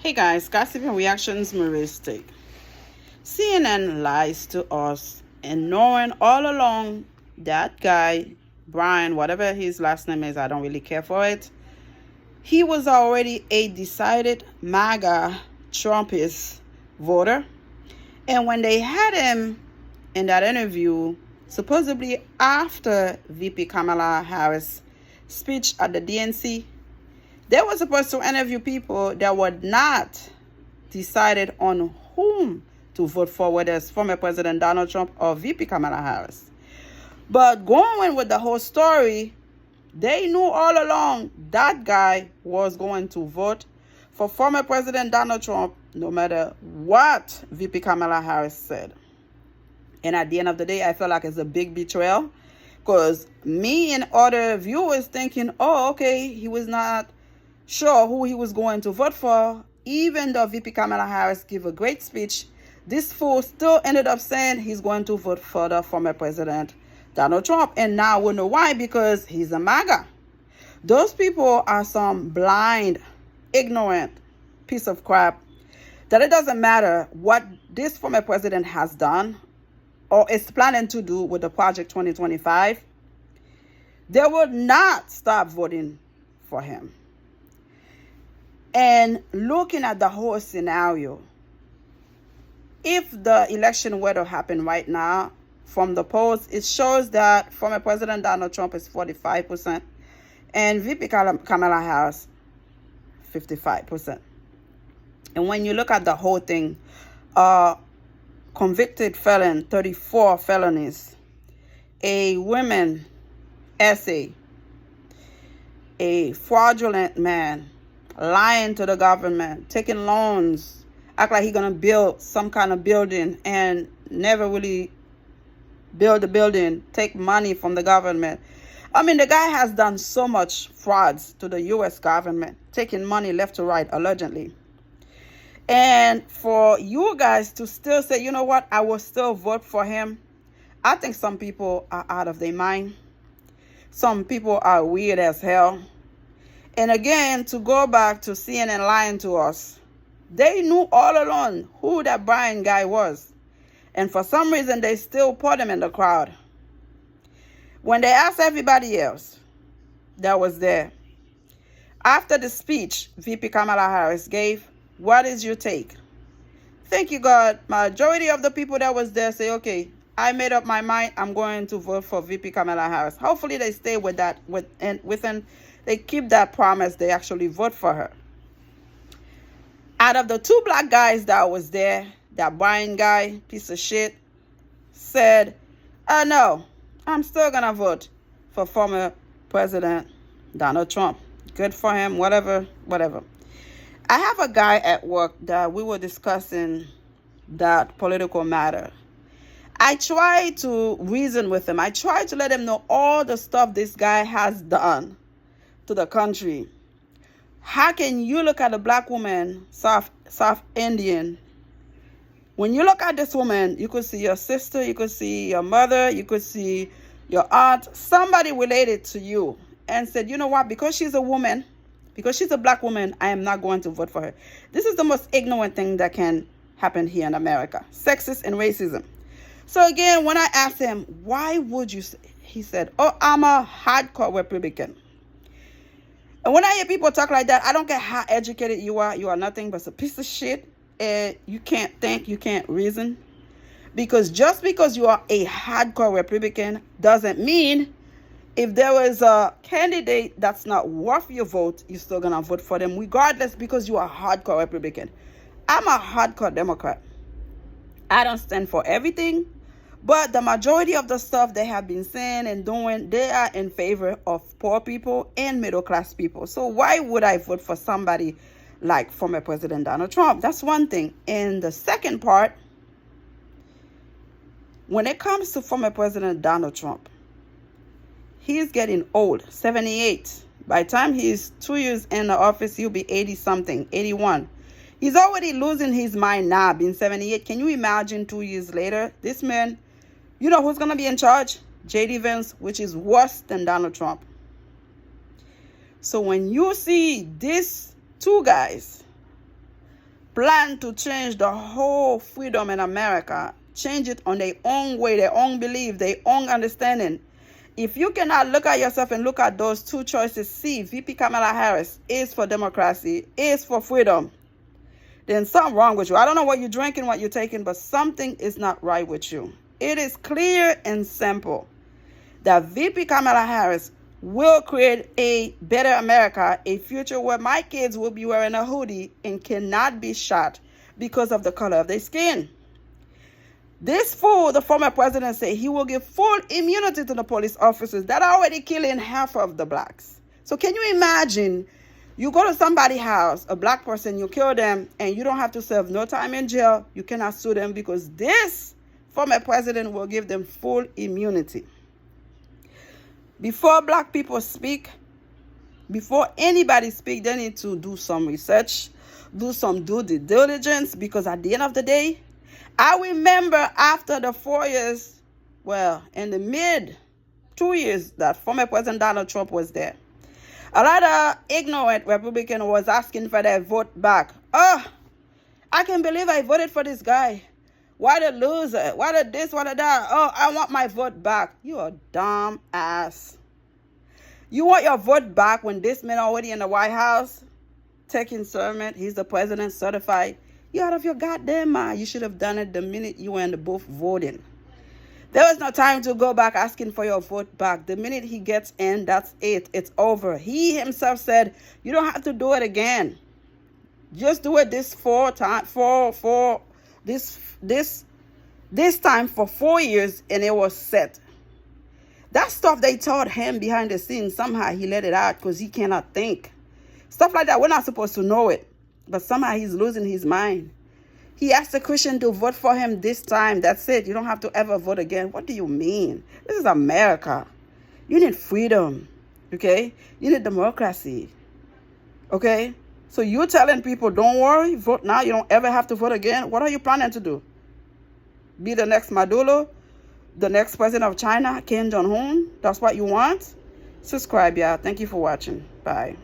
Hey guys, gossip and reactions Maristic. CNN lies to us, and knowing all along that guy, Bryant, whatever his last name is, I don't really care for it. He was already a decided MAGA Trumpist voter. And when they had him in that interview, supposedly after VP Kamala Harris' speech at the DNC, they were supposed to interview people that were not decided on whom to vote for, whether it's former President Donald Trump or VP Kamala Harris. But going with the whole story, they knew all along that guy was going to vote for former President Donald Trump, no matter what VP Kamala Harris said. And at the end of the day, I feel like it's a big betrayal, because me and other viewers thinking, oh, okay, he was not sure who he was going to vote for. Even though VP Kamala Harris gave a great speech, this fool still ended up saying he's going to vote for the former President Donald Trump. And now we know why, because he's a MAGA. Those people are some blind, ignorant piece of crap that it doesn't matter what this former president has done or is planning to do with the Project 2025. They will not stop voting for him. And looking at the whole scenario, if the election were to happen right now, from the polls, it shows that former President Donald Trump is 45% and VP Kamala Harris 55%. And when you look at the whole thing, convicted felon, 34 felonies, a women essay, a fraudulent man, lying to the government, taking loans, act like he's going to build some kind of building and never really build the building, take money from the government. I mean, the guy has done so much frauds to the U.S. government, taking money left to right, allegedly. And for you guys to still say, you know what, I will still vote for him, I think some people are out of their mind. Some people are weird as hell. And again, to go back to CNN lying to us, they knew all along who that Bryant guy was. And for some reason, they still put him in the crowd. When they asked everybody else that was there, after the speech VP Kamala Harris gave, what is your take? Thank you, God. Majority of the people that was there say, okay, I made up my mind. I'm going to vote for VP Kamala Harris. Hopefully they stay with that, within they keep that promise. They actually vote for her. Out of the two black guys that was there, that Bryant guy, piece of shit, said, no, I'm still going to vote for former President Donald Trump. Good for him, whatever. I have a guy at work that we were discussing that political matter. I try to reason with him. I try to let him know all the stuff this guy has done to the country. How can you look at a black woman, South Indian? When you look at this woman, you could see your sister, you could see your mother, you could see your aunt, somebody related to you, and said, you know what, because she's a woman, because she's a black woman, I am not going to vote for her. This is the most ignorant thing that can happen here in America. Sexist and racism. So again, when I asked him, why would you say, he said, oh, I'm a hardcore Republican. And when I hear people talk like that, I don't care how educated you are nothing but a piece of shit. And you can't think, you can't reason. Because just because you are a hardcore Republican doesn't mean if there was a candidate that's not worth your vote, you're still going to vote for them regardless, because you are a hardcore Republican. I'm a hardcore Democrat. I don't stand for everything, but the majority of the stuff they have been saying and doing, they are in favor of poor people and middle class people. So why would I vote for somebody like former President Donald Trump? That's one thing. And the second part, when it comes to former President Donald Trump, he's getting old, 78. By the time he's 2 years in the office, he'll be 80-something, 81. He's already losing his mind now, being 78. Can you imagine 2 years later? This man, you know who's going to be in charge? J.D. Vance, which is worse than Donald Trump. So when you see these two guys plan to change the whole freedom in America, change it on their own way, their own belief, their own understanding. If you cannot look at yourself and look at those two choices, see VP Kamala Harris is for democracy, is for freedom, then something wrong with you. I don't know what you're drinking, what you're taking, but something is not right with you. It is clear and simple that VP Kamala Harris will create a better America, a future where my kids will be wearing a hoodie and cannot be shot because of the color of their skin. This fool, the former president, said he will give full immunity to the police officers that are already killing half of the blacks. So can you imagine, you go to somebody's house, a black person, you kill them, and you don't have to serve no time in jail. You cannot sue them because this former president will give them full immunity. Before black people speak, before anybody speak, they need to do some research, do some due diligence, because at the end of the day, I remember after the 4 years, well, in the mid 2 years that former President Donald Trump was there, a lot of ignorant Republican was asking for their vote back. Oh, I can't believe I voted for this guy. What a loser. What a this, what a that. Oh, I want my vote back. You a dumb ass. You want your vote back when this man already in the White House taking sermon. He's the president certified. You're out of your goddamn mind. You should have done it the minute you were in the booth voting. There was no time to go back asking for your vote back. The minute he gets in, that's it. It's over. He himself said, you don't have to do it again. Just do it this time for 4 years, and it was set. That stuff they taught him behind the scenes, somehow he let it out because he cannot think. Stuff like that, we're not supposed to know it. But somehow he's losing his mind. He asked the Christian to vote for him this time. That's it. You don't have to ever vote again. What do you mean? This is America. You need freedom. Okay? You need democracy. Okay? So you're telling people, don't worry, vote now. You don't ever have to vote again. What are you planning to do? Be the next Maduro? The next president of China, Kim Jong-un? That's what you want? Subscribe, y'all. Thank you for watching. Bye.